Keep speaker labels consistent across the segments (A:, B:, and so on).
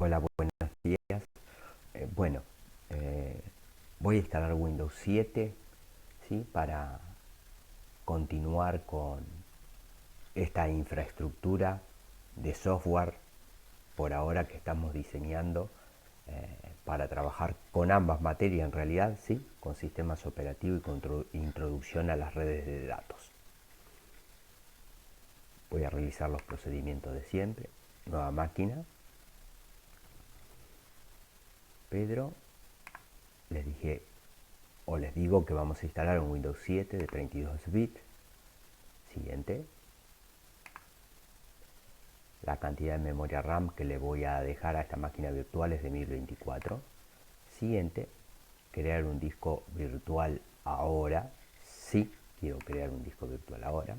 A: Hola, buenos días. Bueno, voy a instalar Windows 7, ¿sí? Para continuar con esta infraestructura de software por ahora que estamos diseñando para trabajar con ambas materias en realidad, ¿sí? Con sistemas operativos y con introducción a las redes de datos. Voy a realizar los procedimientos de siempre. Nueva máquina. Pedro, les dije o les digo que vamos a instalar un Windows 7 de 32 bits. Siguiente. La cantidad de memoria RAM que le voy a dejar a esta máquina virtual es de 1024. Siguiente. Crear un disco virtual ahora. Sí, quiero crear un disco virtual ahora.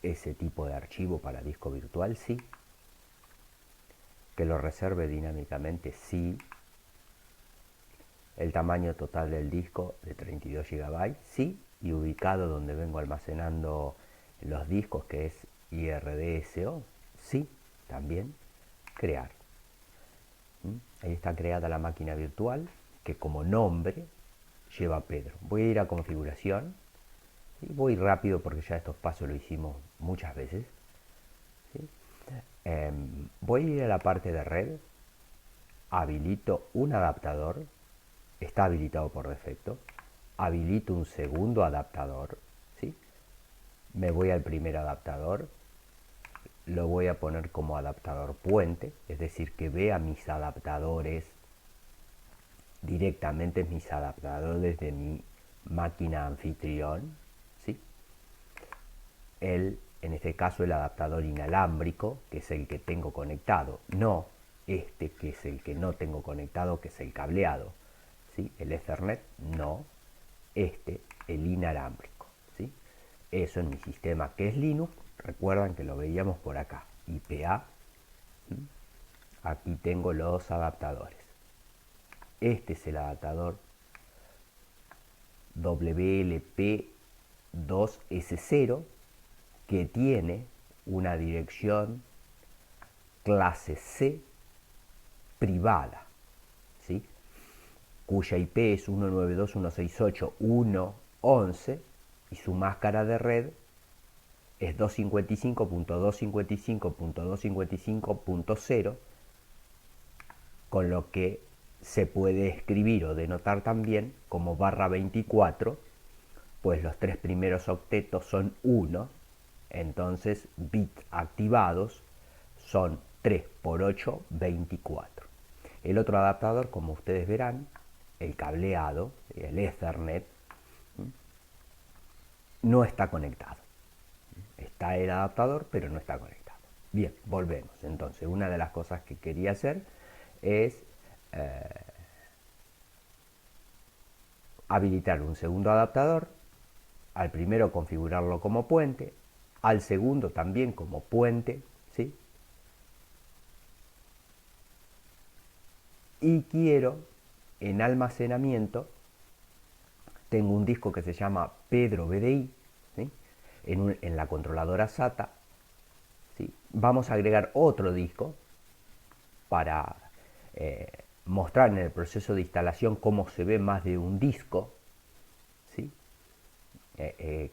A: Ese tipo de archivo para disco virtual, sí. Que lo reserve dinámicamente, sí. El tamaño total del disco de 32 GB, sí. Y ubicado donde vengo almacenando los discos, que es IRDSO, sí. También crear. Ahí está creada la máquina virtual, que como nombre lleva Pedro. Voy a ir a configuración. ¿Sí? Voy rápido porque ya estos pasos lo hicimos muchas veces. ¿Sí? Voy a ir a la parte de red. Habilito un adaptador. Está habilitado por defecto. Habilito un segundo adaptador. ¿Sí? Me voy al primer adaptador. Lo voy a poner como adaptador puente. Es decir, que vea mis adaptadores directamente, mis adaptadores de mi máquina anfitrión. ¿Sí? En este caso el adaptador inalámbrico, que es el que tengo conectado, no este que es el que no tengo conectado, que es el cableado, ¿sí? El Ethernet, no, el inalámbrico, ¿sí? Eso en mi sistema que es Linux, recuerdan que lo veíamos por acá, IPA, ¿sí? Aquí tengo los adaptadores. Este es el adaptador WLP2S0, que tiene una dirección clase C privada, ¿sí? Cuya IP es 192.168.1.11 y su máscara de red es 255.255.255.0, con lo que se puede escribir o denotar también como /24, pues los tres primeros octetos son 1, entonces bits activados son 3 por 8, 24. El otro adaptador, como ustedes verán, el cableado, el Ethernet, no está conectado. Está el adaptador, pero no está conectado. Bien, volvemos. Entonces, una de las cosas que quería hacer es habilitar un segundo adaptador, al primero configurarlo como puente, al segundo también como puente, ¿sí? Y quiero en almacenamiento, tengo un disco que se llama Pedro BDI, ¿sí? En la controladora SATA, ¿sí? Vamos a agregar otro disco para mostrar en el proceso de instalación cómo se ve más de un disco, ¿sí?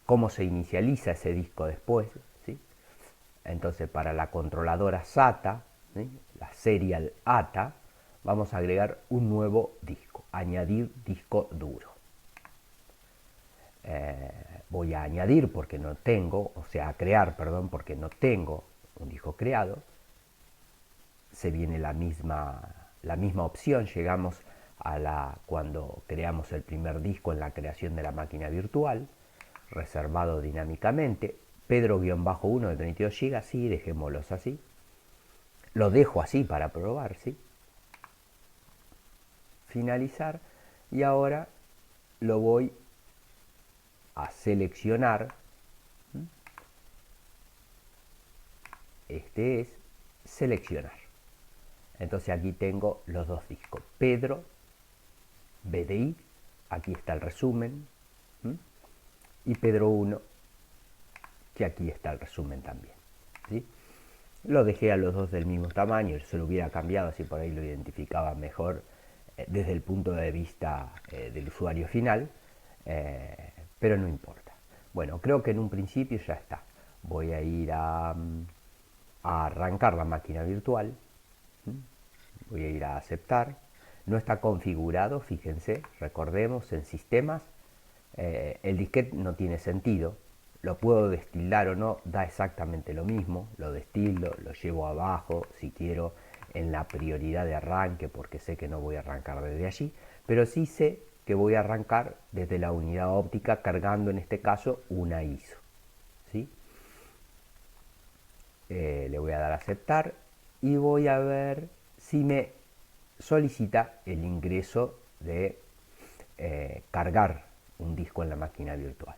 A: Cómo se inicializa ese disco después, ¿sí? Entonces para la controladora SATA, ¿sí? La Serial ATA, vamos a agregar un nuevo disco, añadir disco duro. Voy a añadir porque no tengo, o sea, a crear, perdón, porque no tengo un disco creado. Se viene la misma opción, llegamos a cuando creamos el primer disco en la creación de la máquina virtual, reservado dinámicamente, Pedro-1 de 32 GB, sí, dejémoslos así. Lo dejo así para probar, ¿sí? Finalizar, y ahora lo voy a seleccionar. Este es seleccionar. Entonces aquí tengo los dos discos, Pedro BDI, aquí está el resumen, y Pedro 1, que aquí está el resumen también, ¿sí? Lo dejé a los dos del mismo tamaño, se lo hubiera cambiado así por ahí lo identificaba mejor desde el punto de vista del usuario final, pero no importa. Bueno, creo que en un principio ya está. Voy a ir a arrancar la máquina virtual. Voy a ir a aceptar. No está configurado, fíjense, recordemos, en sistemas el disquete no tiene sentido. Lo puedo destilar o no, da exactamente lo mismo. Lo destilo, lo llevo abajo, si quiero, en la prioridad de arranque, porque sé que no voy a arrancar desde allí. Pero sí sé que voy a arrancar desde la unidad óptica, cargando en este caso una ISO. ¿Sí? Le voy a dar a aceptar y voy a ver si me solicita el ingreso de cargar un disco en la máquina virtual.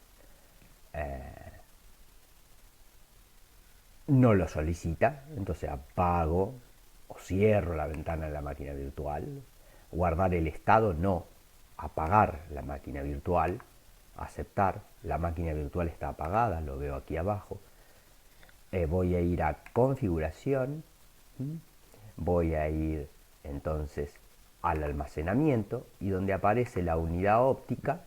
A: No lo solicita, entonces apago o cierro la ventana de la máquina virtual. Guardar el estado, no. Apagar la máquina virtual, aceptar. La máquina virtual está apagada, lo veo aquí abajo. Voy a ir a configuración, voy a ir entonces al almacenamiento y donde aparece la unidad óptica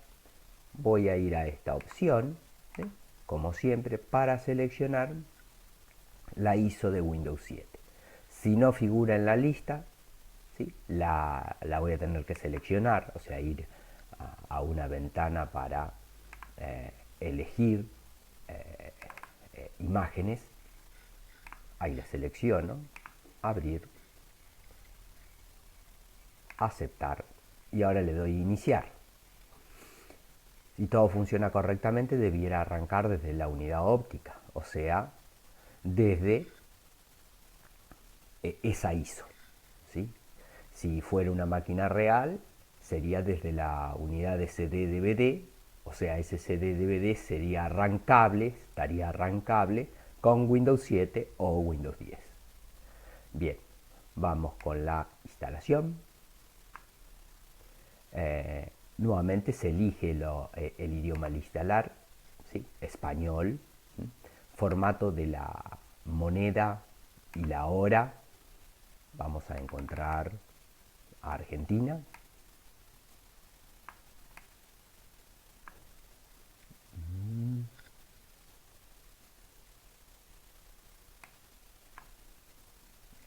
A: voy a ir a esta opción, ¿sí? Como siempre, para seleccionar la ISO de Windows 7. Si no figura en la lista, ¿sí? la voy a tener que seleccionar, o sea, ir a una ventana para elegir imágenes. Ahí la selecciono, abrir, aceptar y ahora le doy iniciar. Si todo funciona correctamente, debiera arrancar desde la unidad óptica, o sea, desde esa ISO. ¿Sí? Si fuera una máquina real, sería desde la unidad de CD-DVD, o sea, ese CD-DVD sería arrancable, estaría arrancable con Windows 7 o Windows 10. Bien, vamos con la instalación. Nuevamente se elige el idioma al instalar, ¿sí? Español, ¿sí? Formato de la moneda y la hora. Vamos a encontrar a Argentina.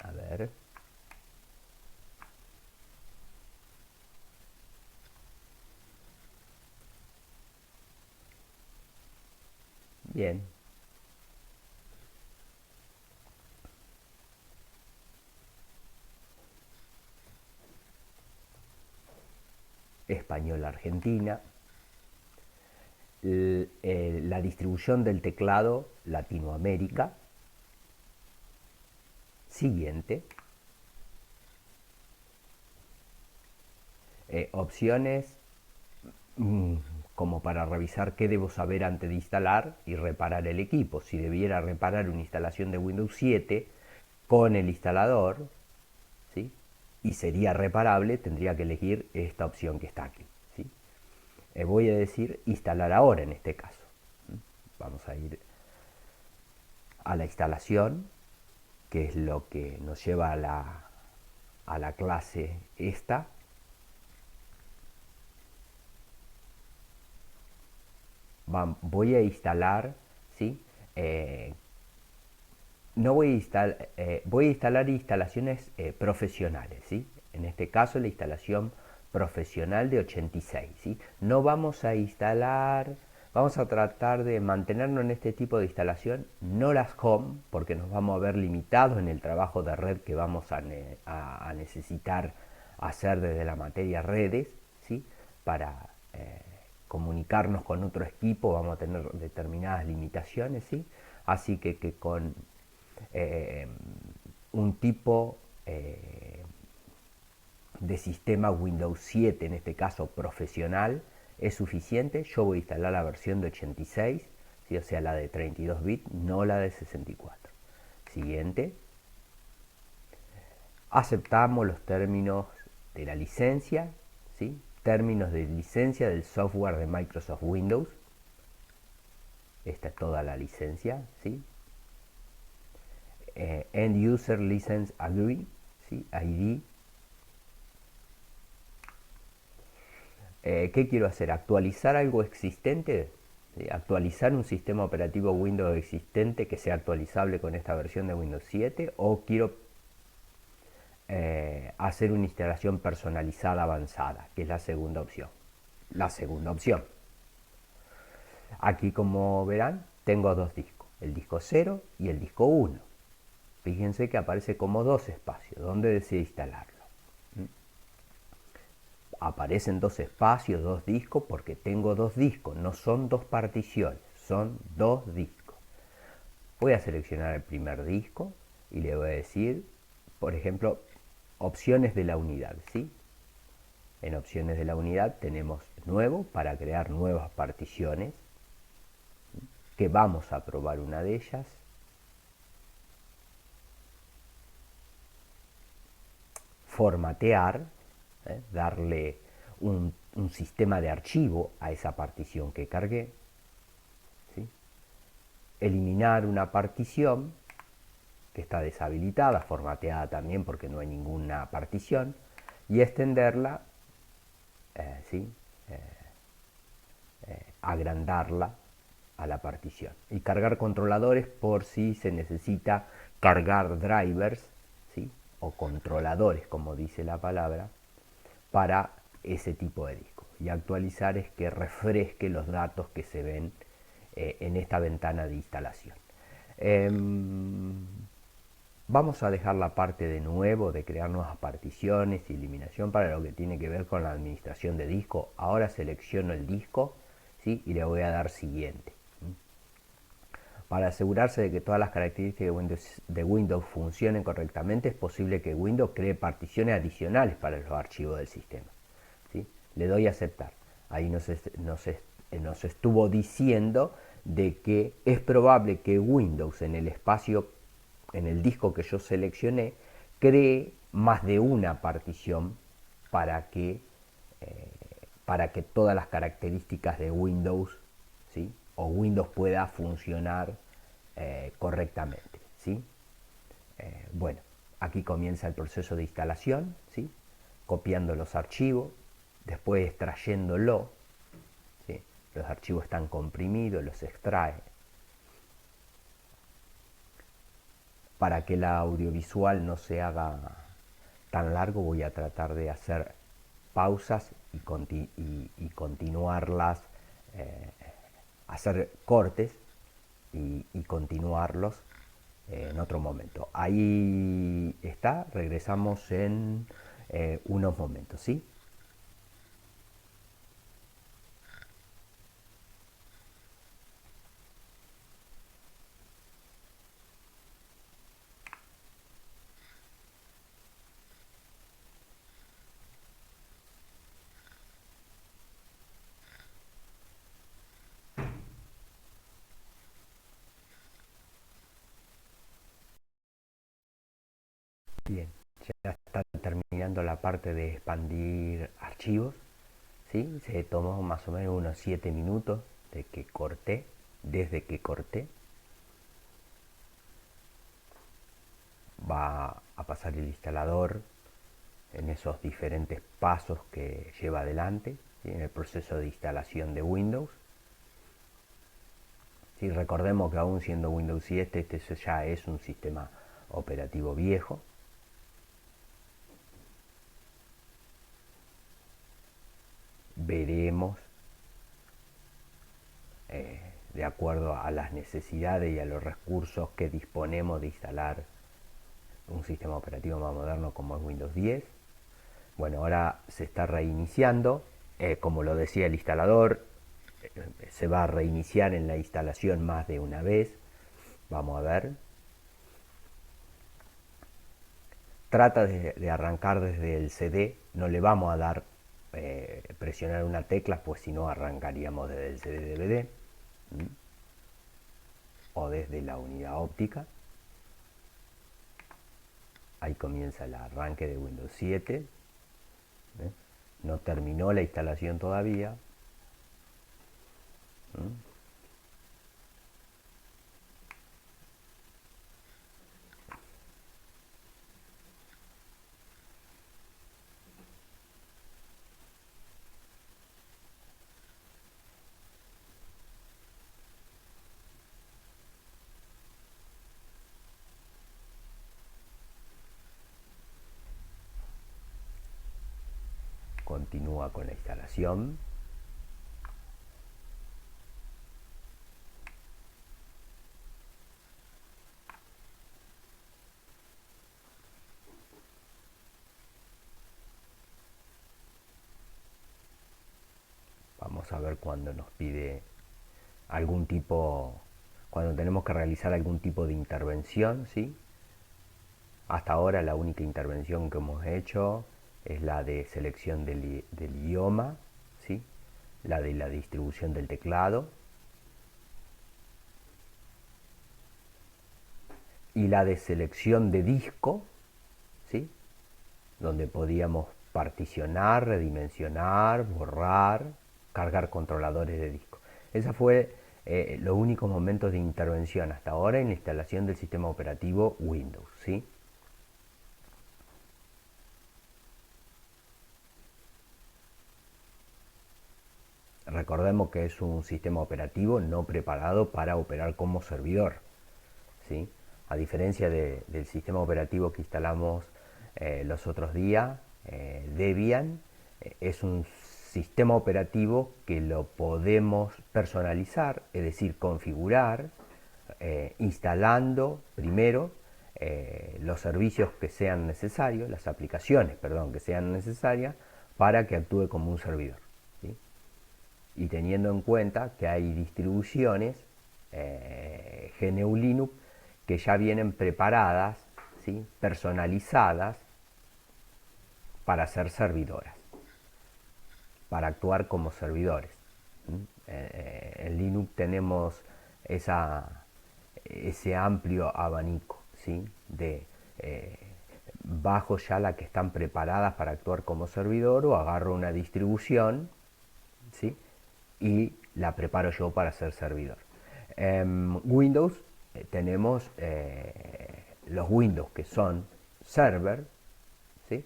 A: A ver. Bien. Español Argentina. La distribución del teclado Latinoamérica. Siguiente. Opciones como para revisar qué debo saber antes de instalar y reparar el equipo. Si debiera reparar una instalación de Windows 7 con el instalador, ¿sí? Y sería reparable, tendría que elegir esta opción que está aquí. ¿Sí? Voy a decir instalar ahora en este caso. Vamos a ir a la instalación, que es lo que nos lleva a la clase esta. Voy a instalar, ¿sí? No voy voy a instalar instalaciones profesionales, ¿sí? En este caso la instalación profesional de 86, ¿sí? No vamos a instalar, vamos a tratar de mantenernos en este tipo de instalación, no las home, porque nos vamos a ver limitados en el trabajo de red que vamos a necesitar hacer desde la materia redes, ¿sí? Para comunicarnos con otro equipo vamos a tener determinadas limitaciones, ¿sí? Así que con un tipo de sistema Windows 7, en este caso profesional, es suficiente. Yo voy a instalar la versión de 86, ¿sí? O sea, la de 32 bits, no la de 64. Siguiente. Aceptamos los términos de la licencia, ¿sí? Términos de licencia del software de Microsoft Windows. Esta es toda la licencia, ¿sí? End User License Agree, ¿sí? ID. ¿Qué quiero hacer? ¿Actualizar algo existente? ¿Sí? ¿Actualizar un sistema operativo Windows existente que sea actualizable con esta versión de Windows 7? ¿O quiero hacer una instalación personalizada avanzada, que es la segunda opción? La segunda opción. Aquí, como verán, tengo dos discos, el disco 0 y el disco 1. Fíjense que aparece como dos espacios. ¿Dónde deseo instalarlo? Aparecen dos espacios, dos discos, porque tengo dos discos, no son dos particiones, son dos discos. Voy a seleccionar el primer disco y le voy a decir, por ejemplo, opciones de la unidad, ¿sí? En opciones de la unidad tenemos nuevo para crear nuevas particiones, que vamos a probar una de ellas. Formatear, darle un sistema de archivo a esa partición que cargué. ¿Sí? Eliminar una partición que está deshabilitada, formateada también porque no hay ninguna partición, y extenderla, ¿sí? Agrandarla a la partición. Y cargar controladores por si se necesita cargar drivers, ¿sí? O controladores, como dice la palabra, para ese tipo de disco. Y actualizar es que refresque los datos que se ven en esta ventana de instalación. Vamos a dejar la parte de nuevo de crear nuevas particiones y eliminación para lo que tiene que ver con la administración de disco. Ahora selecciono el disco, ¿sí? Y le voy a dar siguiente. Para asegurarse de que todas las características de Windows funcionen correctamente, es posible que Windows cree particiones adicionales para los archivos del sistema. ¿Sí? Le doy a aceptar. Ahí nos estuvo diciendo de que es probable que Windows en el espacio, en el disco que yo seleccioné, cree más de una partición para que todas las características de Windows, ¿sí? O Windows pueda funcionar correctamente, ¿sí? Bueno, aquí comienza el proceso de instalación, ¿sí? Copiando los archivos, después extrayéndolo, ¿sí? Los archivos están comprimidos, los extrae. Para que el audiovisual no se haga tan largo, voy a tratar de hacer pausas y continuarlas, hacer cortes y continuarlos en otro momento. Ahí está, regresamos en unos momentos, ¿sí? Bien, ya está terminando la parte de expandir archivos, ¿sí? Se tomó más o menos unos 7 minutos de que corté, desde que corté. Va a pasar el instalador en esos diferentes pasos que lleva adelante, ¿sí? En el proceso de instalación de Windows. ¿Sí? Recordemos que aún siendo Windows 7, este ya es un sistema operativo viejo. Veremos, de acuerdo a las necesidades y a los recursos que disponemos, de instalar un sistema operativo más moderno como es Windows 10. Bueno, ahora se está reiniciando, como lo decía el instalador, se va a reiniciar en la instalación más de una vez. Vamos a ver. Trata de arrancar desde el CD, no le vamos a dar presionar una tecla, pues si no arrancaríamos desde el CD DVD o desde la unidad óptica. Ahí comienza el arranque de Windows 7. No terminó la instalación todavía. continúa con la instalación. Vamos a ver cuando nos pide algún tipo, cuando tenemos que realizar algún tipo de intervención, ¿sí? Hasta ahora la única intervención que hemos hecho es la de selección del idioma, ¿sí? La de la distribución del teclado y la de selección de disco, ¿sí? Donde podíamos particionar, redimensionar, borrar, cargar controladores de disco. Esa fue los únicos momentos de intervención hasta ahora en la instalación del sistema operativo Windows, ¿sí? Recordemos que es un sistema operativo no preparado para operar como servidor, ¿sí? A diferencia del sistema operativo que instalamos los otros días, Debian, es un sistema operativo que lo podemos personalizar, es decir, configurar, instalando primero los servicios que sean necesarios, las aplicaciones, perdón, que sean necesarias para que actúe como un servidor, ¿sí? Y teniendo en cuenta que hay distribuciones GNU Linux que ya vienen preparadas, ¿sí? Personalizadas para ser servidoras, para actuar como servidores. En Linux tenemos ese amplio abanico, ¿sí? De bajo ya la que están preparadas para actuar como servidor o agarro una distribución, ¿sí? Y la preparo yo para ser servidor. En Windows tenemos los Windows que son server, ¿sí?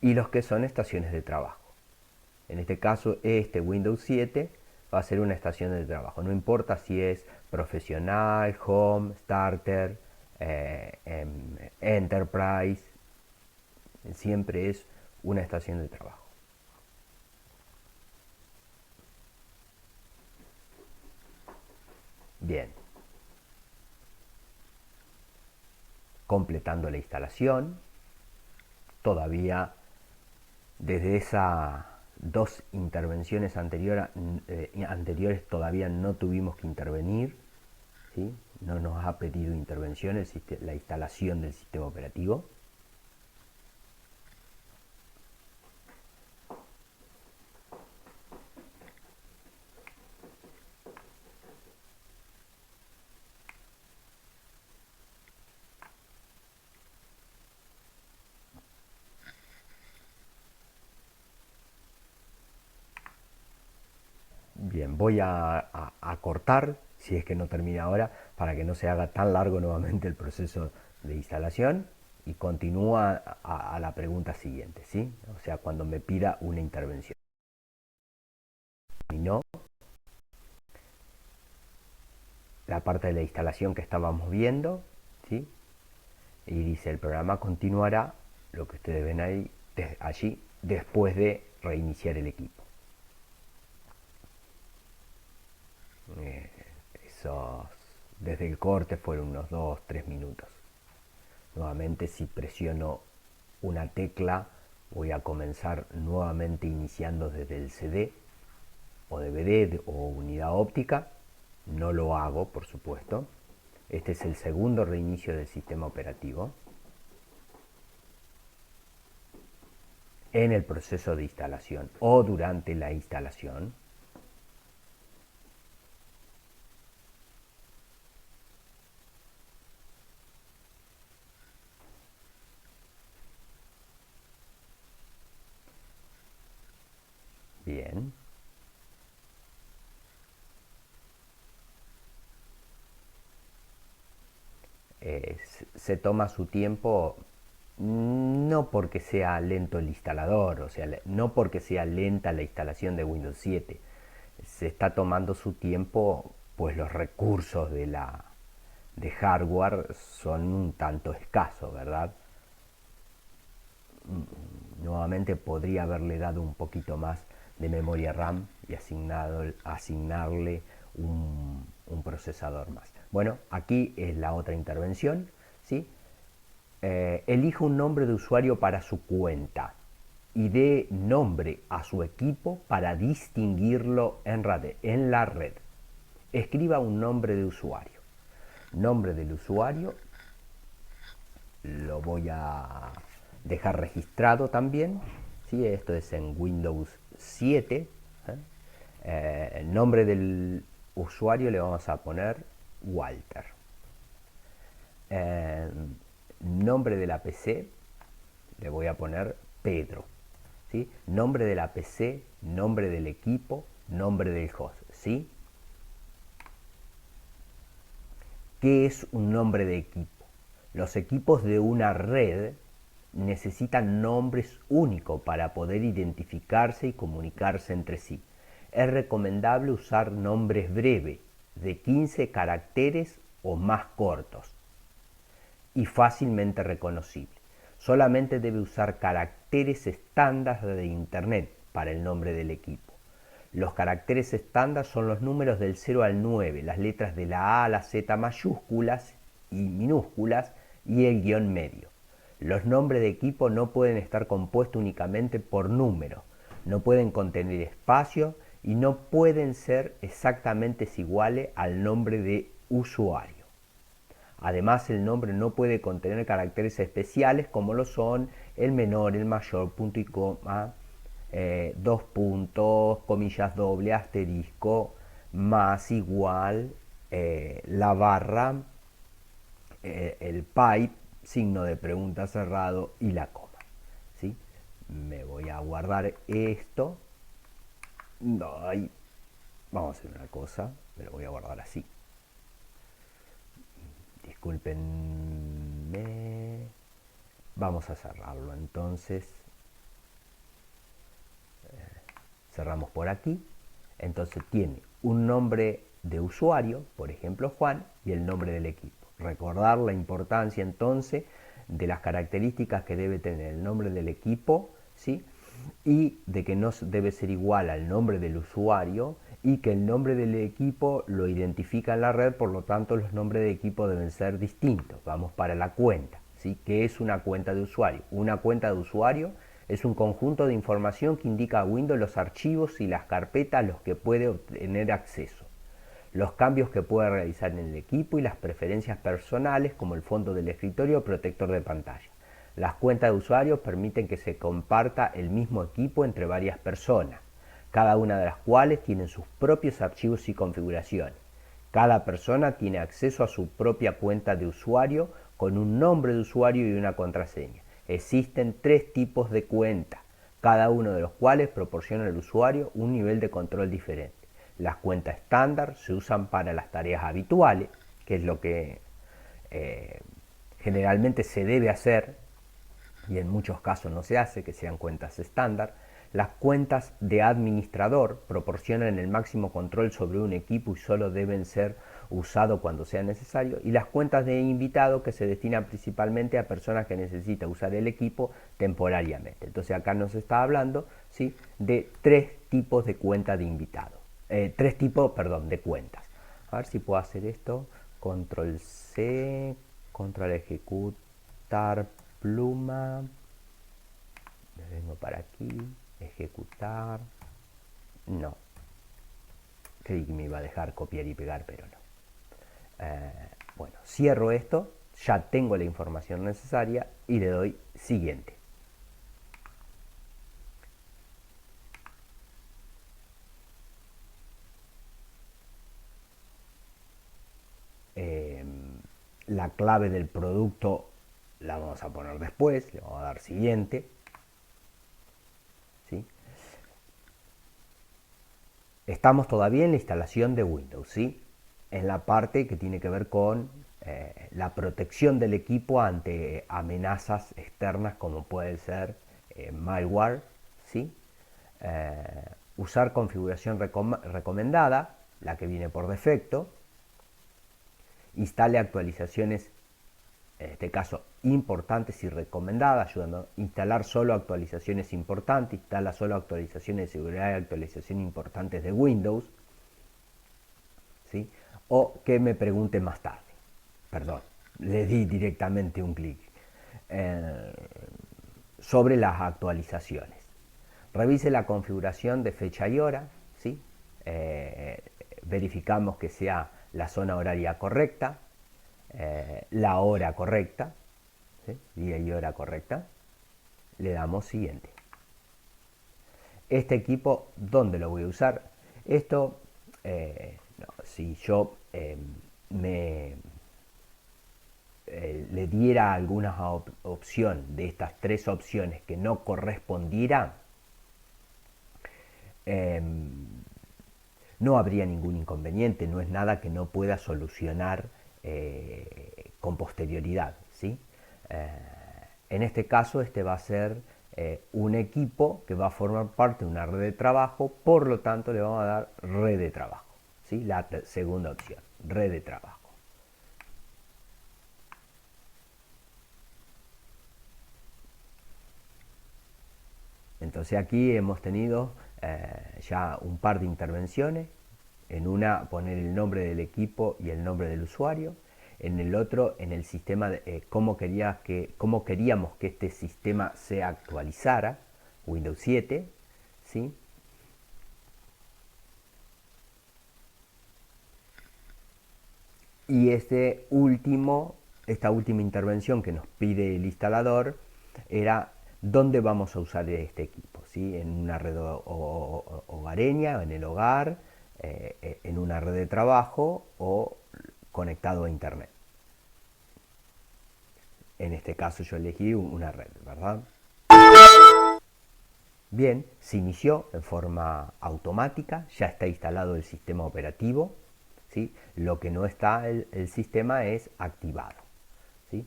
A: Y los que son estaciones de trabajo. En este caso, este Windows 7 va a ser una estación de trabajo. No importa si es profesional, home, starter, enterprise, siempre es una estación de trabajo. Bien, completando la instalación, todavía desde esas dos intervenciones anteriores todavía no tuvimos que intervenir, ¿sí? No nos ha pedido intervención la instalación del sistema operativo. Bien, voy a cortar, si es que no termina ahora, para que no se haga tan largo nuevamente el proceso de instalación y continúa a la pregunta siguiente, ¿sí? O sea, cuando me pida una intervención. Terminó la parte de la instalación que estábamos viendo, ¿sí? Y dice, el programa continuará, lo que ustedes ven ahí, allí, después de reiniciar el equipo. Esos, desde el corte fueron unos 2-3 minutos. Nuevamente, si presiono una tecla, voy a comenzar nuevamente iniciando desde el CD o DVD o unidad óptica. No lo hago, por supuesto. Este es el segundo reinicio del sistema operativo en el proceso de instalación o durante la instalación. Bien. Se toma su tiempo, no porque sea lento el instalador, o sea, no porque sea lenta la instalación de Windows 7, se está tomando su tiempo, pues los recursos de hardware son un tanto escasos, ¿verdad? Nuevamente podría haberle dado un poquito más de memoria RAM y asignarle un procesador más. Bueno, aquí es la otra intervención, ¿sí? Elija un nombre de usuario para su cuenta y dé nombre a su equipo para distinguirlo en la red. Escriba un nombre de usuario. Nombre del usuario lo voy a dejar registrado también, ¿sí? Esto es en Windows 7. El nombre del usuario le vamos a poner Walter. Nombre de la PC le voy a poner Pedro. ¿Sí? Nombre de la PC, nombre del equipo, nombre del host. ¿Sí? ¿Qué es un nombre de equipo? Los equipos de una red necesitan nombres únicos para poder identificarse y comunicarse entre sí. Es recomendable usar nombres breves, de 15 caracteres o más cortos, y fácilmente reconocible. Solamente debe usar caracteres estándar de Internet para el nombre del equipo. Los caracteres estándar son los números del 0 al 9, las letras de la A a la Z mayúsculas y minúsculas y el guión medio. Los nombres de equipo no pueden estar compuestos únicamente por números, no pueden contener espacio y no pueden ser exactamente iguales al nombre de usuario. Además, el nombre no puede contener caracteres especiales como lo son el menor, el mayor, punto y coma, dos puntos, comillas doble, asterisco, más, igual, la barra, el pipe, signo de pregunta cerrado y la coma. ¿Sí? Me voy a guardar esto. Ay, vamos a hacer una cosa, me lo voy a guardar así. Discúlpenme. Vamos a cerrarlo entonces. Cerramos por aquí. Entonces tiene un nombre de usuario, por ejemplo Juan, y el nombre del equipo. Recordar la importancia entonces de las características que debe tener el nombre del equipo, ¿sí? Y de que no debe ser igual al nombre del usuario y que el nombre del equipo lo identifica en la red, por lo tanto los nombres de equipo deben ser distintos. Vamos para la cuenta, ¿sí? ¿Qué es una cuenta de usuario? Una cuenta de usuario es un conjunto de información que indica a Windows los archivos y las carpetas a los que puede obtener acceso, los cambios que puede realizar en el equipo y las preferencias personales como el fondo del escritorio o protector de pantalla. Las cuentas de usuarios permiten que se comparta el mismo equipo entre varias personas, cada una de las cuales tiene sus propios archivos y configuraciones. Cada persona tiene acceso a su propia cuenta de usuario con un nombre de usuario y una contraseña. Existen 3 tipos de cuenta, cada uno de los cuales proporciona al usuario un nivel de control diferente. Las cuentas estándar se usan para las tareas habituales, que es lo que generalmente se debe hacer, y en muchos casos no se hace, que sean cuentas estándar. Las cuentas de administrador proporcionan el máximo control sobre un equipo y solo deben ser usados cuando sea necesario. Y las cuentas de invitado, que se destinan principalmente a personas que necesitan usar el equipo temporariamente. Entonces acá nos está hablando, ¿sí?, de 3 tipos de cuentas de invitado. 3 tipos, perdón, de cuentas. A ver si puedo hacer esto. Control C, control ejecutar pluma. Me vengo para aquí. Ejecutar. No. Creí que me iba a dejar copiar y pegar, pero no. Bueno, cierro esto. Ya tengo la información necesaria y le doy siguiente. La clave del producto la vamos a poner después. Le vamos a dar siguiente. ¿Sí? Estamos todavía en la instalación de Windows, ¿sí? En la parte que tiene que ver con la protección del equipo ante amenazas externas como puede ser malware, ¿sí? Usar configuración recomendada, la que viene por defecto. Instale actualizaciones en este caso importantes y recomendadas, ayudando a instalar solo actualizaciones importantes, instala solo actualizaciones de seguridad y actualizaciones importantes de Windows, ¿sí? O que me pregunte más tarde. Perdón, le di directamente un clic. Eh, sobre las actualizaciones. Revise la configuración de fecha y hora, ¿sí? Verificamos que sea la zona horaria correcta, la hora correcta, ¿sí? Día y hora correcta. Le damos siguiente. Este equipo, ¿dónde lo voy a usar? Esto, no, si yo le diera alguna opción de estas tres opciones que no correspondiera, no habría ningún inconveniente, no es nada que no pueda solucionar con posterioridad, ¿sí? En este caso, este va a ser un equipo que va a formar parte de una red de trabajo, por lo tanto le vamos a dar red de trabajo, ¿sí? La segunda opción, red de trabajo. Entonces aquí hemos tenido ya un par de intervenciones. En una poner el nombre del equipo y el nombre del usuario. En el otro, en el sistema, cómo queríamos que este sistema se actualizara, Windows 7, ¿sí? Y esta última intervención que nos pide el instalador era dónde vamos a usar este equipo, ¿sí? En una red hogareña, en el hogar, en una red de trabajo o conectado a internet. En este caso yo elegí una red, ¿verdad? Bien, se inició en forma automática, ya está instalado el sistema operativo, ¿sí? Lo que no está el sistema es activado, ¿sí?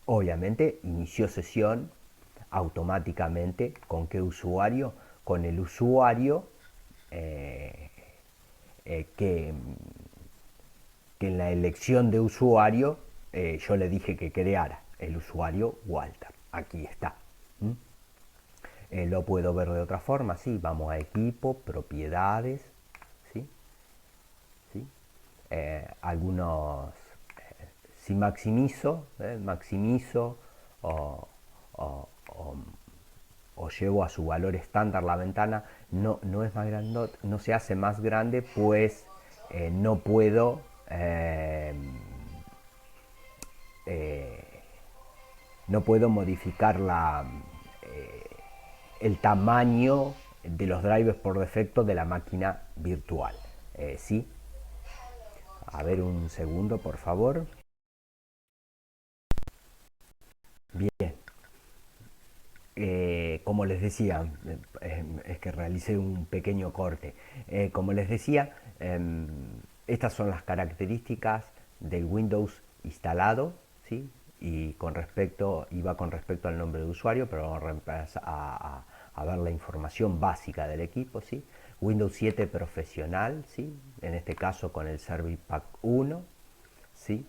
A: Obviamente inició sesión automáticamente. ¿Con qué usuario? Con el usuario eh, que en la elección de usuario yo le dije que creara el usuario Walter. Aquí está. Lo puedo ver de otra forma, sí. Vamos a equipo, propiedades, ¿sí? ¿Sí? Algunos, si maximizo o, o, o, o llevo a su valor estándar la ventana, no es más grande, no se hace más grande, pues no puedo no puedo modificar el tamaño de los drivers por defecto de la máquina virtual. ¿Sí? A ver un segundo, por favor. Bien. Como les decía, es que realicé un pequeño corte. Como les decía, estas son las características del Windows instalado, ¿sí? Y iba con respecto al nombre de usuario, pero vamos a ver la información básica del equipo, ¿sí? Windows 7 profesional, ¿sí? En este caso con el Service Pack 1, ¿sí?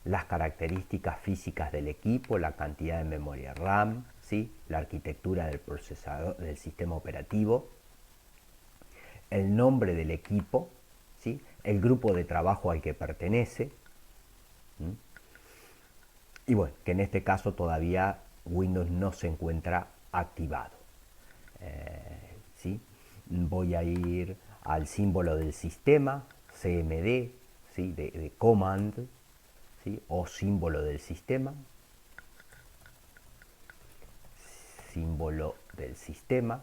A: Las características físicas del equipo, la cantidad de memoria RAM, ¿sí? La arquitectura del procesador, del sistema operativo, el nombre del equipo, ¿sí? El grupo de trabajo al que pertenece, ¿sí? Y bueno, que en este caso todavía Windows no se encuentra activado. ¿Sí? Voy a ir al símbolo del sistema, CMD, ¿sí? de Command, ¿sí? O símbolo del sistema, símbolo del sistema.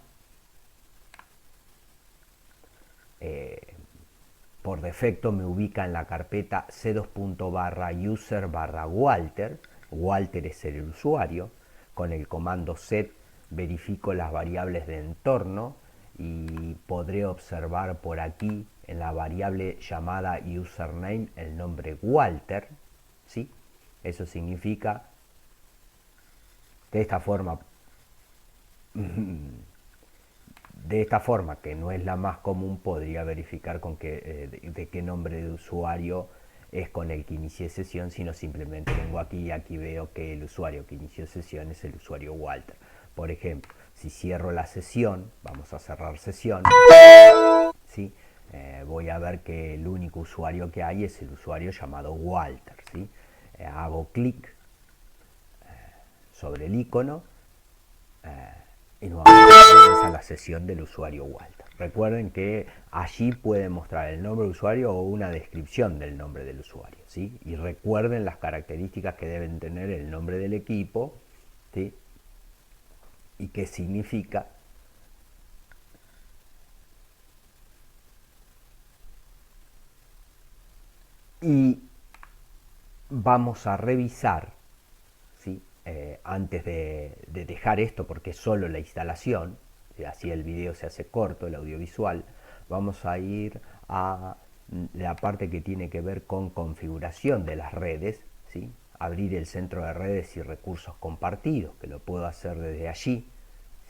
A: Por defecto me ubica en la carpeta c2.user/Walter. Walter es el usuario. Con el comando set verifico las variables de entorno y podré observar por aquí en la variable llamada username el nombre Walter, ¿sí? Eso significa de esta forma que no es la más común, podría verificar de qué nombre de usuario es con el que inicié sesión, sino simplemente vengo aquí y aquí veo que el usuario que inició sesión es el usuario Walter. Por ejemplo, si cierro la sesión, vamos a cerrar sesión, ¿sí? Voy a ver que el único usuario que hay es el usuario llamado Walter, ¿sí? Hago clic sobre el icono y nuevamente comienza la sesión del usuario Walter. Recuerden que allí pueden mostrar el nombre del usuario o una descripción del nombre del usuario, ¿sí? Y recuerden las características que deben tener el nombre del equipo, ¿sí? Y qué significa. Y vamos a revisar, ¿sí? Antes de dejar esto, porque es solo la instalación, así el video se hace corto, el audiovisual, vamos a ir a la parte que tiene que ver con configuración de las redes, ¿sí? Abrir el centro de redes y recursos compartidos, que lo puedo hacer desde allí,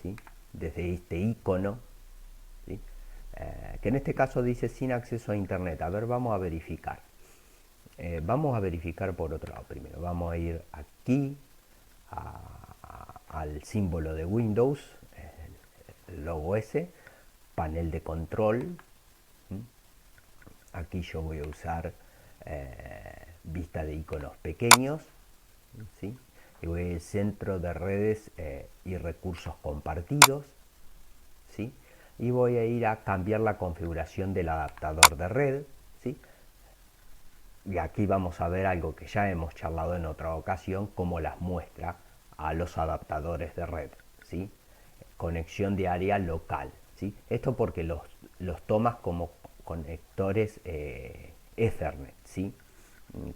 A: ¿sí? Desde este icono, ¿sí? Que en este caso dice sin acceso a internet. A ver, vamos a verificar. Vamos a verificar por otro lado primero. Vamos a ir aquí al símbolo de Windows, el logo ese, panel de control. Aquí yo voy a usar vista de iconos pequeños, ¿sí? Y voy al centro de redes y recursos compartidos, ¿sí? Y voy a ir a cambiar la configuración del adaptador de red, ¿sí? Y aquí vamos a ver algo que ya hemos charlado en otra ocasión, cómo las muestra a los adaptadores de red, ¿sí? Conexión de área local, ¿sí? Esto porque los tomas como conectores Ethernet, ¿sí?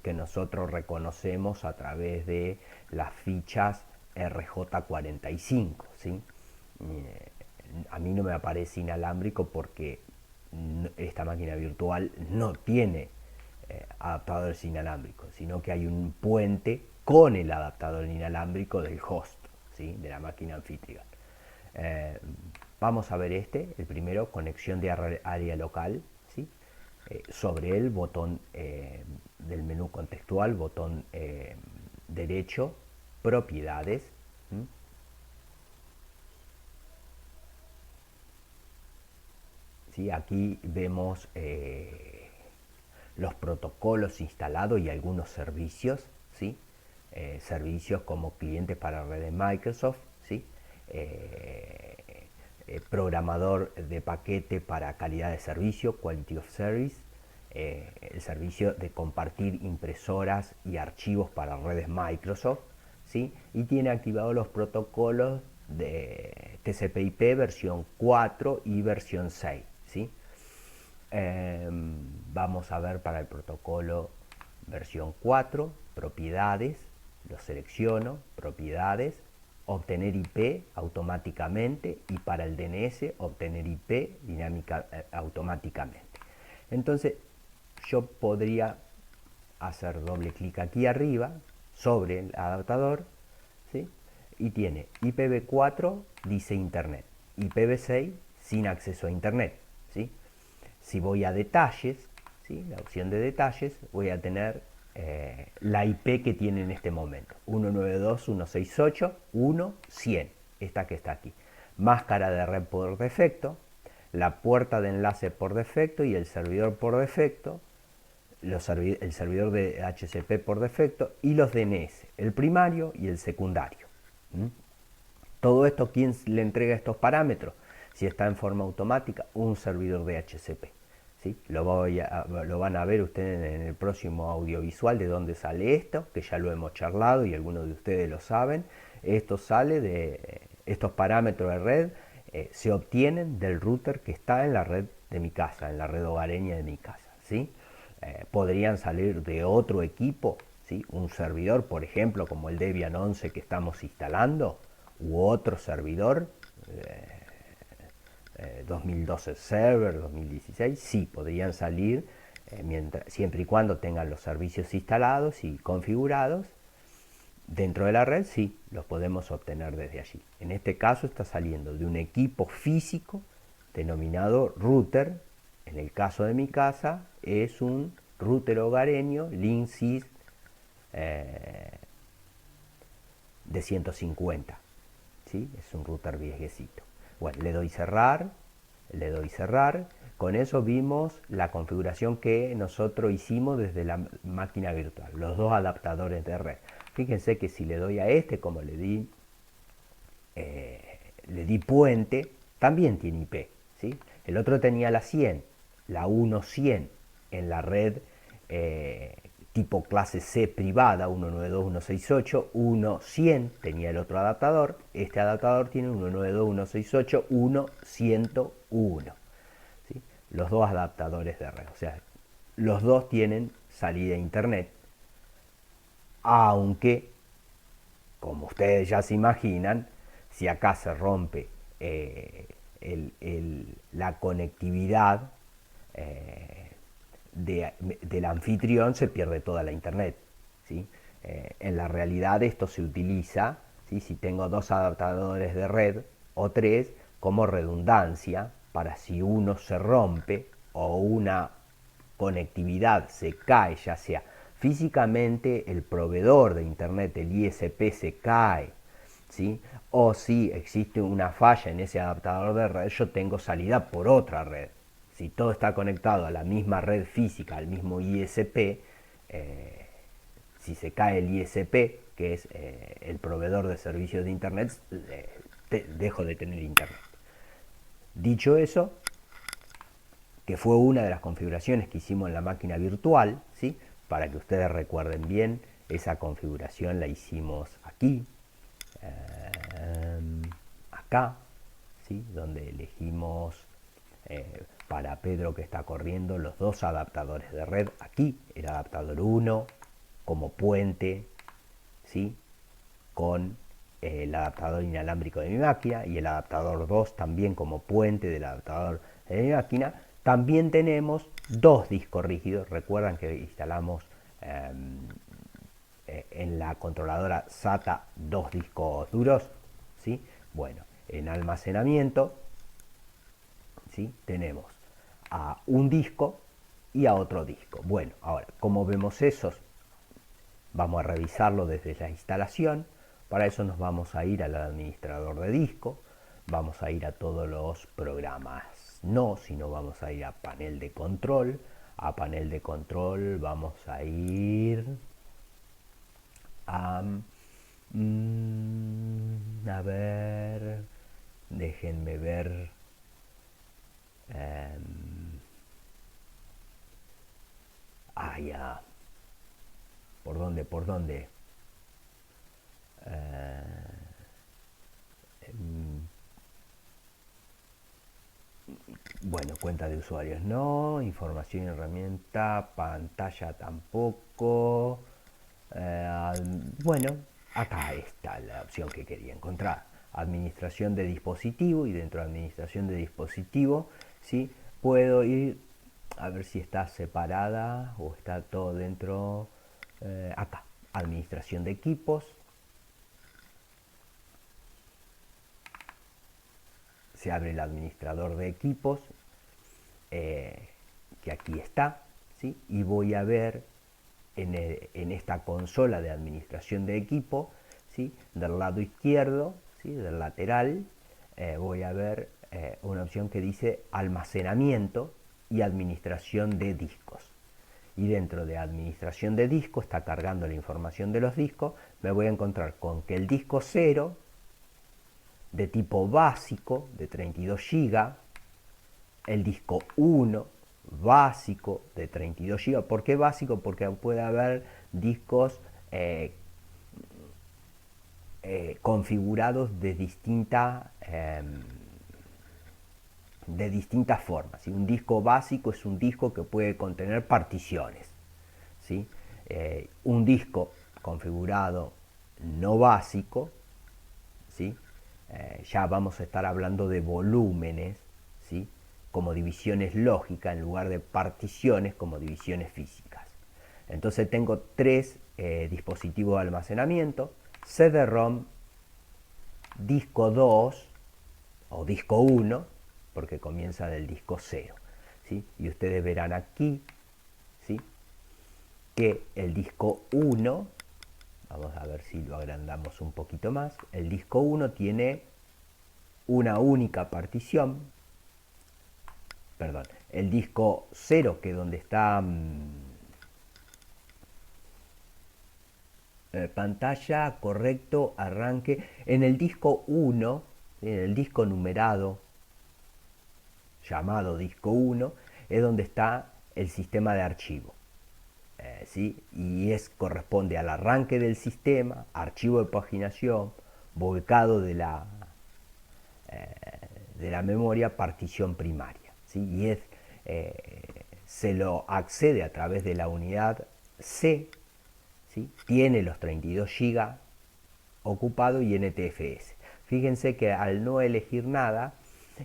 A: Que nosotros reconocemos a través de las fichas RJ45, ¿sí? A mí no me aparece inalámbrico porque esta máquina virtual no tiene adaptadores inalámbricos, sino que hay un puente con el adaptador inalámbrico del host, ¿sí? De la máquina anfitrión. Vamos a ver el primero, conexión de área local, ¿sí? Sobre el botón del menú contextual, botón derecho, propiedades. ¿Sí? Aquí vemos los protocolos instalados y algunos servicios, ¿sí? Servicios como clientes para redes Microsoft, ¿sí? Programador de paquete para calidad de servicio, Quality of Service, el servicio de compartir impresoras y archivos para redes Microsoft, ¿sí? Y tiene activados los protocolos de TCP/IP versión 4 y versión 6, ¿sí? Vamos a ver para el protocolo versión 4, propiedades, lo selecciono, propiedades, obtener IP automáticamente, y para el DNS obtener IP automáticamente. Entonces yo podría hacer doble clic aquí arriba sobre el adaptador, ¿sí? Y tiene IPv4, dice internet, IPv6 sin acceso a internet, ¿sí? Si voy a detalles, ¿sí? La opción de detalles, voy a tener la IP que tiene en este momento, 192.168.1.100, esta que está aquí. Máscara de red por defecto, la puerta de enlace por defecto y el servidor por defecto, el servidor de HCP por defecto y los DNS, el primario y el secundario. Todo esto, ¿quién le entrega estos parámetros? Si está en forma automática, un servidor de HCP. ¿Sí? Lo van a ver ustedes en el próximo audiovisual de dónde sale esto, que ya lo hemos charlado y algunos de ustedes lo saben. Esto sale de estos parámetros de red, se obtienen del router que está en la red de mi casa, en la red hogareña de mi casa, ¿sí? Podrían salir de otro equipo, ¿sí? Un servidor, por ejemplo, como el Debian 11 que estamos instalando, u otro servidor, 2012 Server, 2016, sí, podrían salir siempre y cuando tengan los servicios instalados y configurados dentro de la red, sí, los podemos obtener desde allí. En este caso está saliendo de un equipo físico denominado router. En el caso de mi casa es un router hogareño Linksys de 150, ¿sí? Es un router viejecito. Bueno, le doy cerrar, le doy cerrar. Con eso vimos la configuración que nosotros hicimos desde la máquina virtual, los dos adaptadores de red. Fíjense que si le doy a este, como le di puente, también tiene IP, ¿sí? El otro tenía la 100, la 1.100 en la red tipo clase C privada, 192.168, 1.100 tenía el otro adaptador. Este adaptador tiene 192.168, 1.101, ¿sí? Los dos adaptadores de red, o sea, los dos tienen salida a internet, aunque, como ustedes ya se imaginan, si acá se rompe la conectividad del anfitrión, se pierde toda la internet, ¿sí? En la realidad esto se utiliza, ¿sí? Si tengo dos adaptadores de red o tres, como redundancia, para si uno se rompe o una conectividad se cae, ya sea físicamente el proveedor de internet, el ISP, se cae, ¿sí? O si existe una falla en ese adaptador de red, yo tengo salida por otra red. Si todo está conectado a la misma red física, al mismo ISP, si se cae el ISP, que es el proveedor de servicios de internet, dejo de tener internet. Dicho eso, que fue una de las configuraciones que hicimos en la máquina virtual, ¿sí? Para que ustedes recuerden bien, esa configuración la hicimos aquí, acá, ¿sí? Donde elegimos para Pedro, que está corriendo, los dos adaptadores de red. Aquí el adaptador 1 como puente, ¿sí? Con el adaptador inalámbrico de mi máquina, y el adaptador 2 también como puente del adaptador de mi máquina. También tenemos dos discos rígidos. Recuerdan que instalamos en la controladora SATA dos discos duros, ¿sí? Bueno, en almacenamiento, ¿sí? Tenemos a un disco y a otro disco. Bueno, ahora, ¿cómo vemos esos? Vamos a revisarlo desde la instalación. Para eso nos vamos a ir al administrador de disco, vamos a ir a todos los programas, no, sino vamos a ir a panel de control. A panel de control vamos a ir a ver, déjenme ver. Ya. ¿Por dónde? ¿Por dónde? Bueno, cuenta de usuarios no, información y herramienta, pantalla tampoco. Bueno, acá está la opción que quería encontrar. Administración de dispositivo, y dentro de administración de dispositivo, ¿sí? Puedo ir a ver si está separada o está todo dentro. Acá, administración de equipos. Se abre el administrador de equipos, que aquí está, ¿sí? Y voy a ver en esta consola de administración de equipo, ¿sí? Del lado izquierdo, ¿sí? Del lateral, voy a ver una opción que dice almacenamiento y administración de discos. Y dentro de administración de discos está cargando la información de los discos. Me voy a encontrar con que el disco 0, de tipo básico, de 32 GB, el disco 1 básico de 32 GB. ¿Por qué básico? Porque puede haber discos configurados de distintas formas. ¿Sí? Un disco básico es un disco que puede contener particiones, ¿sí? Un disco configurado no básico, ¿sí? Ya vamos a estar hablando de volúmenes, ¿sí? Como divisiones lógicas en lugar de particiones como divisiones físicas. Entonces tengo tres dispositivos de almacenamiento: CD-ROM, disco 2 o disco 1, porque comienza del disco 0, ¿sí? Y ustedes verán aquí, ¿sí? que el disco 1, vamos a ver si lo agrandamos un poquito más, el disco 1 tiene una única partición, perdón, el disco 0, que es donde está pantalla, correcto, arranque, en el disco 1, en el disco numerado, llamado disco 1, es donde está el sistema de archivo. ¿Sí? Y corresponde al arranque del sistema, archivo de paginación, volcado de la memoria, partición primaria. ¿Sí? Y se lo accede a través de la unidad C, ¿sí? Tiene los 32 GB ocupado y NTFS. Fíjense que al no elegir nada,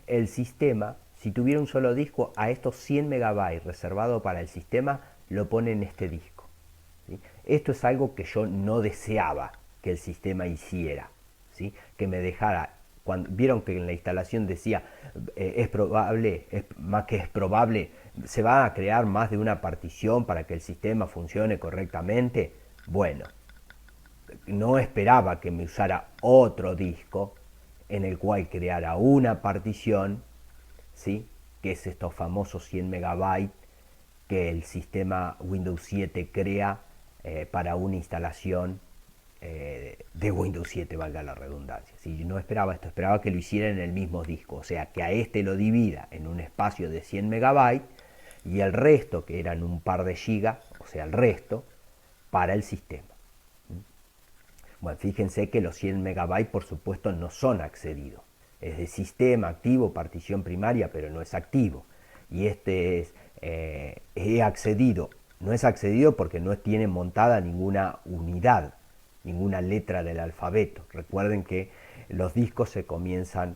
A: el sistema, si tuviera un solo disco, a estos 100 megabytes reservado para el sistema, lo pone en este disco. ¿Sí? Esto es algo que yo no deseaba que el sistema hiciera, ¿sí? Que me dejara, cuando vieron que en la instalación decía es probable, más que es probable, se va a crear más de una partición para que el sistema funcione correctamente. Bueno, no esperaba que me usara otro disco en el cual creara una partición, ¿sí? Que es estos famosos 100 megabytes que el sistema Windows 7 crea para una instalación de Windows 7, valga la redundancia. ¿Sí? No esperaba esto, esperaba que lo hiciera en el mismo disco, o sea, que a este lo divida en un espacio de 100 megabytes y el resto, que eran un par de gigas, o sea, el resto, para el sistema. Bueno, fíjense que los 100 megabytes, por supuesto, no son accedidos. Es de sistema activo, partición primaria, pero no es activo. Y este es he accedido. No es accedido porque no tiene montada ninguna unidad, ninguna letra del alfabeto. Recuerden que los discos se comienzan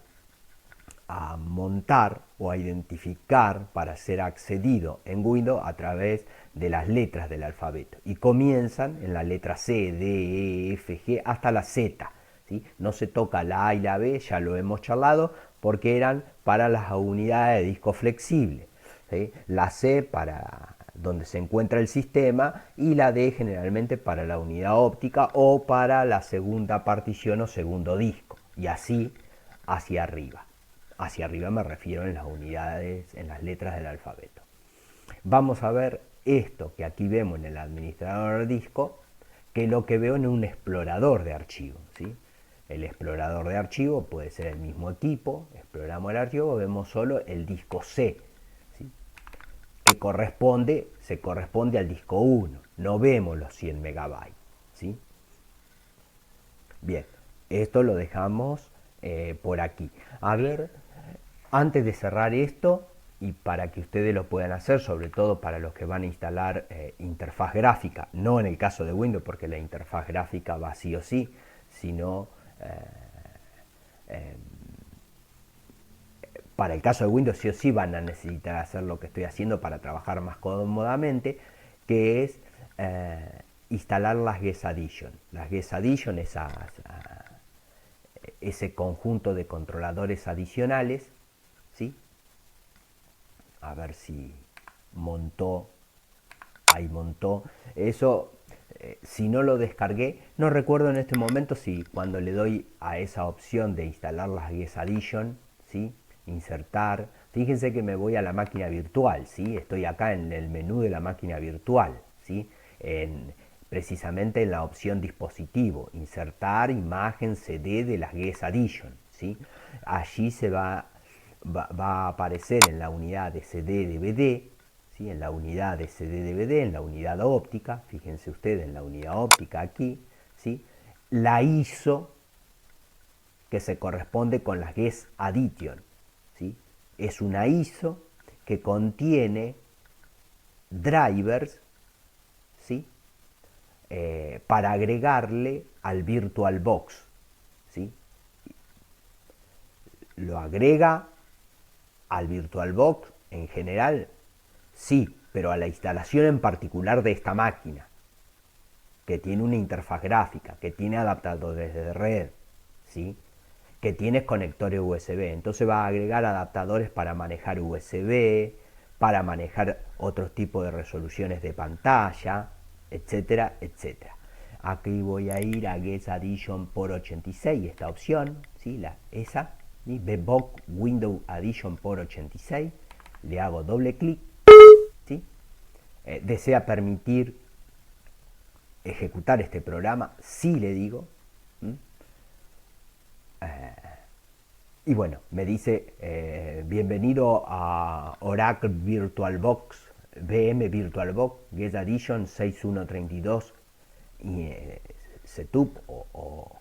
A: a montar o a identificar para ser accedido en Windows a través de las letras del alfabeto y comienzan en la letra C, D, E, F, G hasta la Z. ¿Sí? No se toca la A y la B, ya lo hemos charlado, porque eran para las unidades de disco flexible. ¿Sí? La C para donde se encuentra el sistema y la D generalmente para la unidad óptica o para la segunda partición o segundo disco, y así hacia arriba. Hacia arriba me refiero en las unidades, en las letras del alfabeto. Vamos a ver esto que aquí vemos en el administrador de disco, que lo que veo en un explorador de archivos. ¿Sí? El explorador de archivos puede ser el mismo equipo, exploramos el archivo, vemos solo el disco C, ¿sí? Que se corresponde al disco 1, no vemos los 100 megabytes. ¿Sí? Bien, esto lo dejamos por aquí. A ver, antes de cerrar esto, y para que ustedes lo puedan hacer, sobre todo para los que van a instalar interfaz gráfica, no en el caso de Windows, porque la interfaz gráfica va sí o sí, sino para el caso de Windows sí o sí van a necesitar hacer lo que estoy haciendo para trabajar más cómodamente, que es instalar las Guest Addition. Las Guest Addition, ese conjunto de controladores adicionales, ¿sí? A ver si montó, ahí montó, eso, si no lo descargué, no recuerdo en este momento si cuando le doy a esa opción de instalar las Guest Addition, ¿sí? Insertar, fíjense que me voy a la máquina virtual, ¿sí? Estoy acá en el menú de la máquina virtual, ¿sí? Precisamente en la opción dispositivo, insertar imagen CD de las Guest Addition, ¿sí? Allí va a aparecer en la unidad de CD-DVD, ¿sí? En la unidad de CD-DVD, en la unidad óptica, fíjense ustedes en la unidad óptica aquí, ¿sí? La ISO que se corresponde con las Guest Addition, ¿sí? Es una ISO que contiene drivers, ¿sí? Para agregarle al VirtualBox, ¿sí? Lo agrega al VirtualBox en general, sí, pero a la instalación en particular de esta máquina, que tiene una interfaz gráfica, que tiene adaptadores de red, ¿sí? Que tiene conectores USB. Entonces va a agregar adaptadores para manejar USB, para manejar otros tipos de resoluciones de pantalla, etcétera, etcétera. Aquí voy a ir a Get Addition por 86, esta opción, ¿sí? Esa, ¿sí? Bebook Window Addition por 86, le hago doble clic, ¿sí? Desea permitir ejecutar este programa, sí le digo, y bueno, me dice, bienvenido a Oracle VirtualBox, VM VirtualBox, Get Addition 6132, y setup o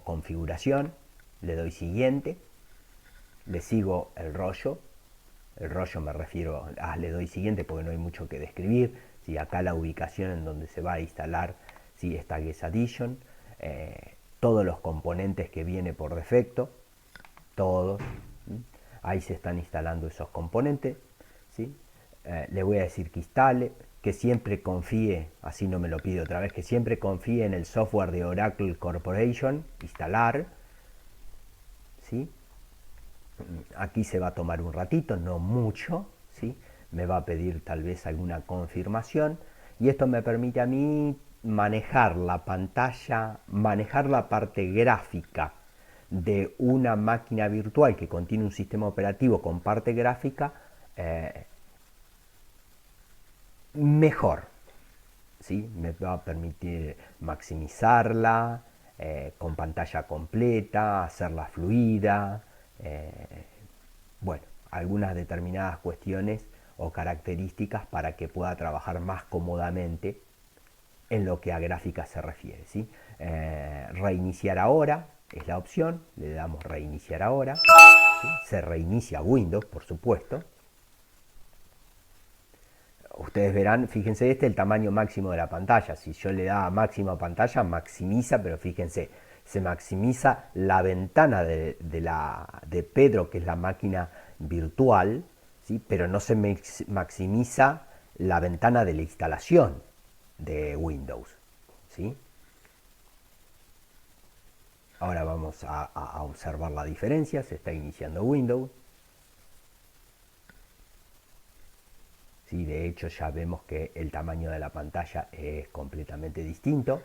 A: configuración. Le doy siguiente, le sigo el rollo me refiero le doy siguiente porque no hay mucho que describir. ¿Sí? Acá la ubicación en donde se va a instalar, ¿sí? Esta Get Addition, todos los componentes que viene por defecto, todos, ¿sí? Ahí se están instalando esos componentes, ¿sí? Le voy a decir que instale, que siempre confíe, así no me lo pide otra vez, que siempre confíe en el software de Oracle Corporation, instalar, ¿sí? Aquí se va a tomar un ratito, no mucho, ¿sí? Me va a pedir tal vez alguna confirmación y esto me permite a mí manejar la pantalla, manejar la parte gráfica de una máquina virtual que contiene un sistema operativo con parte gráfica mejor, ¿sí? Me va a permitir maximizarla con pantalla completa, hacerla fluida, bueno, algunas determinadas cuestiones o características para que pueda trabajar más cómodamente en lo que a gráfica se refiere, ¿sí? Reiniciar ahora es la opción, le damos reiniciar ahora, ¿sí? Se reinicia Windows, por supuesto. Ustedes verán, fíjense, este es el tamaño máximo de la pantalla. Si yo le da máxima pantalla, maximiza, pero fíjense, se maximiza la ventana de Pedro, que es la máquina virtual, ¿sí? Pero no se maximiza la ventana de la instalación de Windows, ¿sí? Ahora vamos a observar la diferencia. Se está iniciando Windows. Sí, de hecho ya vemos que el tamaño de la pantalla es completamente distinto.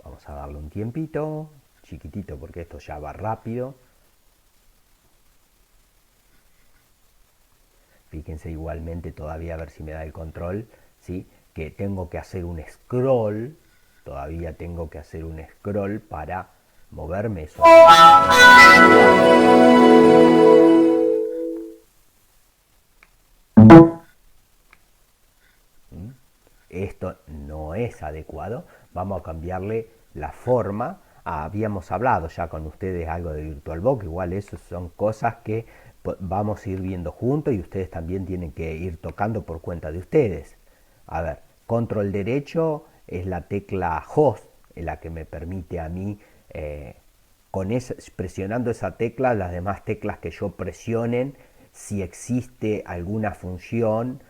A: Vamos a darle un tiempito, chiquitito porque esto ya va rápido. Fíjense igualmente todavía a ver si me da el control, ¿sí? Que tengo que hacer un scroll, todavía tengo que hacer un scroll para moverme eso. Esto no es adecuado, vamos a cambiarle la forma. Habíamos hablado ya con ustedes algo de VirtualBox, igual eso son cosas que vamos a ir viendo juntos y ustedes también tienen que ir tocando por cuenta de ustedes. A ver, control derecho es la tecla host, en la que me permite a mí, presionando esa tecla, las demás teclas que yo presionen, si existe alguna función,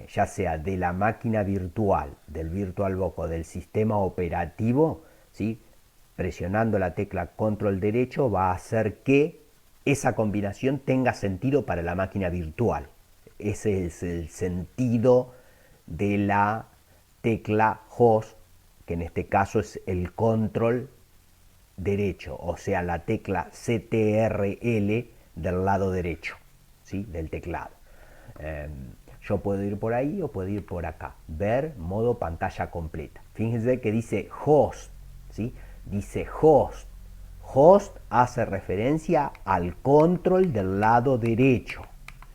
A: ya sea de la máquina virtual, del VirtualBox o del sistema operativo, ¿sí? Presionando la tecla control derecho va a hacer que esa combinación tenga sentido para la máquina virtual. Ese es el sentido de la tecla host, que en este caso es el control derecho, o sea, la tecla CTRL del lado derecho, ¿sí? Del teclado. Yo puedo ir por ahí o puedo ir por acá. Ver modo pantalla completa. Fíjense que dice host, ¿sí? Dice host. Host hace referencia al control del lado derecho,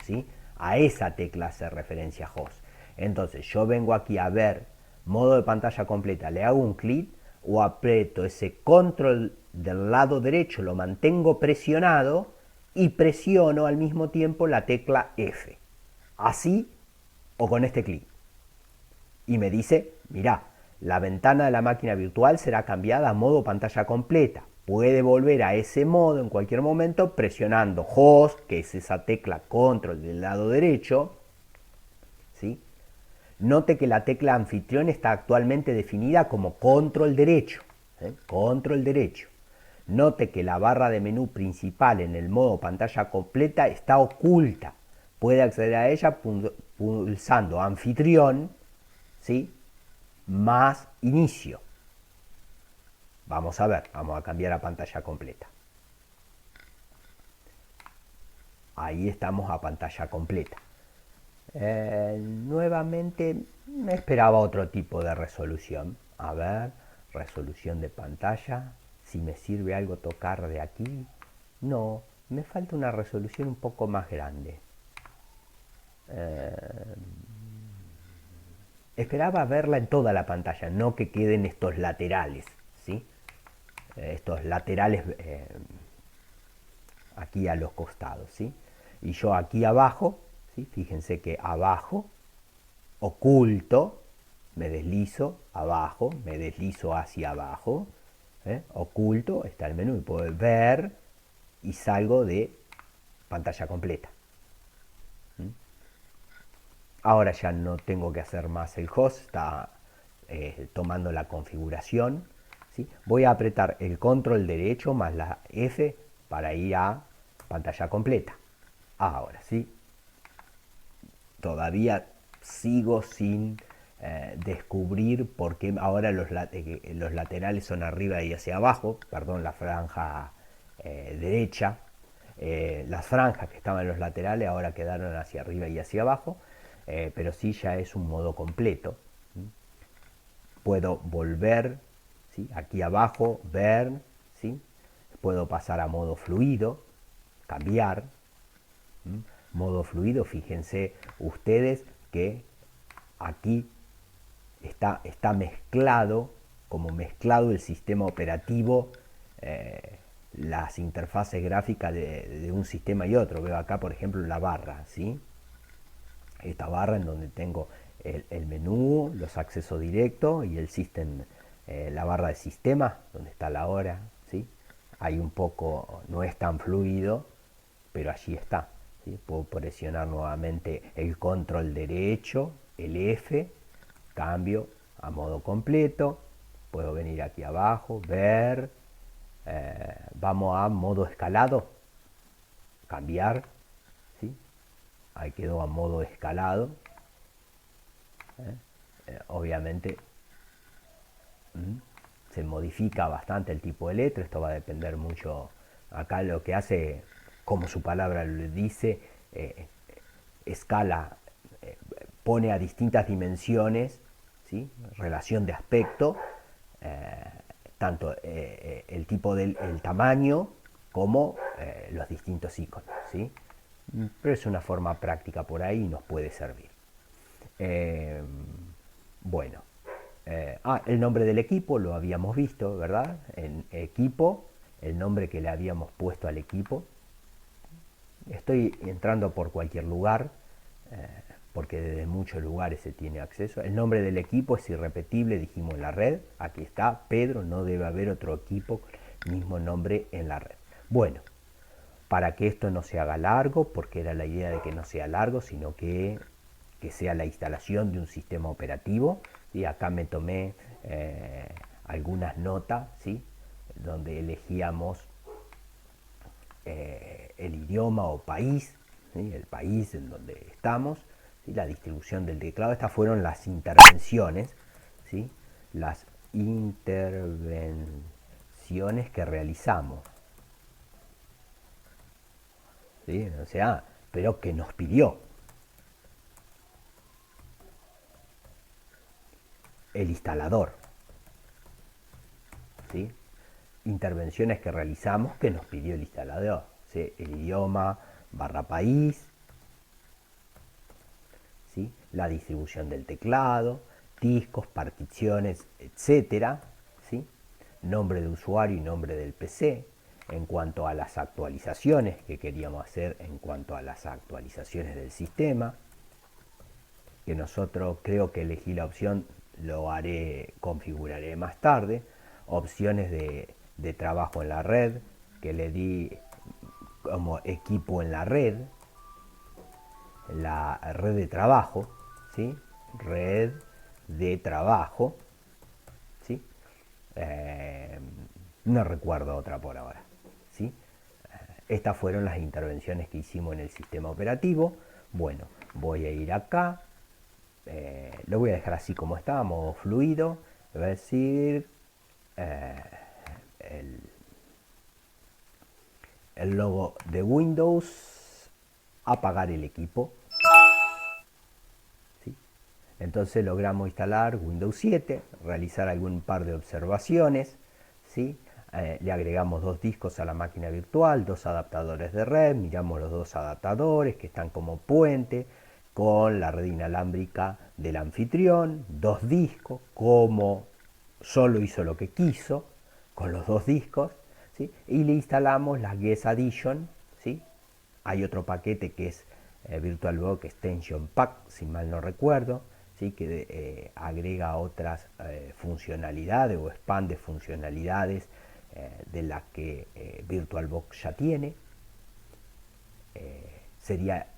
A: ¿sí? A esa tecla hace referencia host. Entonces yo vengo aquí a ver modo de pantalla completa, le hago un clic o aprieto ese control del lado derecho, lo mantengo presionado y presiono al mismo tiempo la tecla F. Así o con este clic. Y me dice, mira, la ventana de la máquina virtual será cambiada a modo pantalla completa. Puede volver a ese modo en cualquier momento presionando host, que es esa tecla control del lado derecho, ¿sí? Note que la tecla anfitrión está actualmente definida como control derecho, control derecho. Note que la barra de menú principal en el modo pantalla completa está oculta. puede acceder a ella pulsando anfitrión, ¿sí? Más inicio. Vamos a ver, vamos a cambiar a pantalla completa. Ahí estamos a pantalla completa. Nuevamente me esperaba otro tipo de resolución. A ver, resolución de pantalla. Si me sirve algo tocar de aquí. No, me falta una resolución un poco más grande. Esperaba verla en toda la pantalla, no que queden estos laterales, ¿sí? Estos laterales aquí a los costados, ¿sí? Y yo aquí abajo, ¿sí? Fíjense que abajo, oculto, me deslizo abajo, me deslizo hacia abajo, oculto, está el menú y puedo ver y salgo de pantalla completa. Ahora ya no tengo que hacer más el host, está tomando la configuración. ¿Sí? Voy a apretar el control derecho más la F para ir a pantalla completa. Ahora sí, todavía sigo sin descubrir por qué ahora los laterales son arriba y hacia abajo, perdón, la franja derecha. Las franjas que estaban en los laterales ahora quedaron hacia arriba y hacia abajo, pero sí ya es un modo completo. Puedo volver, ¿sí? Aquí abajo, ver, ¿sí? Puedo pasar a modo fluido, cambiar. Modo fluido, fíjense ustedes que aquí está mezclado, como mezclado el sistema operativo, las interfaces gráficas de un sistema y otro. Veo acá, por ejemplo, la barra, ¿sí? Esta barra en donde tengo el menú, los accesos directos y el system, la barra de sistema, donde está la hora, ¿sí? Hay un poco, no es tan fluido, pero allí está. ¿Sí? Puedo presionar nuevamente el control derecho, el F, cambio a modo completo, puedo venir aquí abajo, ver, vamos a modo escalado, cambiar, ¿sí? Ahí quedó a modo escalado, obviamente se modifica bastante el tipo de letra, esto va a depender mucho, acá lo que hace, como su palabra lo dice, escala, pone a distintas dimensiones, ¿sí? Relación de aspecto, tanto el tipo del el tamaño como los distintos iconos, ¿sí? Pero es una forma práctica por ahí y nos puede servir. Eh, bueno, el nombre del equipo lo habíamos visto, ¿verdad? En equipo, el nombre que le habíamos puesto al equipo. Estoy entrando por cualquier lugar, porque desde muchos lugares se tiene acceso. El nombre del equipo es irrepetible, dijimos en la red. Aquí está, Pedro, no debe haber otro equipo con el mismo nombre en la red. Bueno, para que esto no se haga largo, porque era la idea de que no sea largo, sino que sea la instalación de un sistema operativo. Y acá me tomé algunas notas, ¿sí? Donde elegíamos el idioma o país, ¿sí? El país en donde estamos, ¿sí? La distribución del teclado. Estas fueron las intervenciones, ¿sí? Las intervenciones que realizamos, ¿sí? O sea, pero que nos pidió el instalador, ¿sí? Intervenciones que realizamos que nos pidió el instalador, ¿sí? El idioma barra país, ¿sí? La distribución del teclado, discos, particiones, etcétera, ¿sí? Nombre de usuario y nombre del PC. En cuanto a las actualizaciones que queríamos hacer, en cuanto a las actualizaciones del sistema, que nosotros creo que elegí la opción, lo haré, configuraré más tarde. Opciones de trabajo en la red, que le di como equipo en la red de trabajo, ¿sí? Red de trabajo, ¿sí? No recuerdo otra por ahora, ¿sí? Estas fueron las intervenciones que hicimos en el sistema operativo. Bueno, voy a ir acá, lo voy a dejar así como está, modo fluido, le voy a decir el, el logo de Windows, apagar el equipo. ¿Sí? Entonces logramos instalar Windows 7, realizar algún par de observaciones, ¿sí? Le agregamos 2 discos a la máquina virtual, 2 adaptadores de red, miramos los 2 adaptadores que están como puente con la red inalámbrica del anfitrión, 2 discos, como solo hizo lo que quiso con los 2 discos, ¿sí? Y le instalamos la Guest Addition, ¿sí? Hay otro paquete que es VirtualBox Extension Pack, si mal no recuerdo, ¿sí? Que agrega otras funcionalidades o expande funcionalidades de las que VirtualBox ya tiene. Sería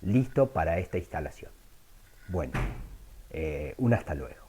A: listo para esta instalación. Bueno, un hasta luego.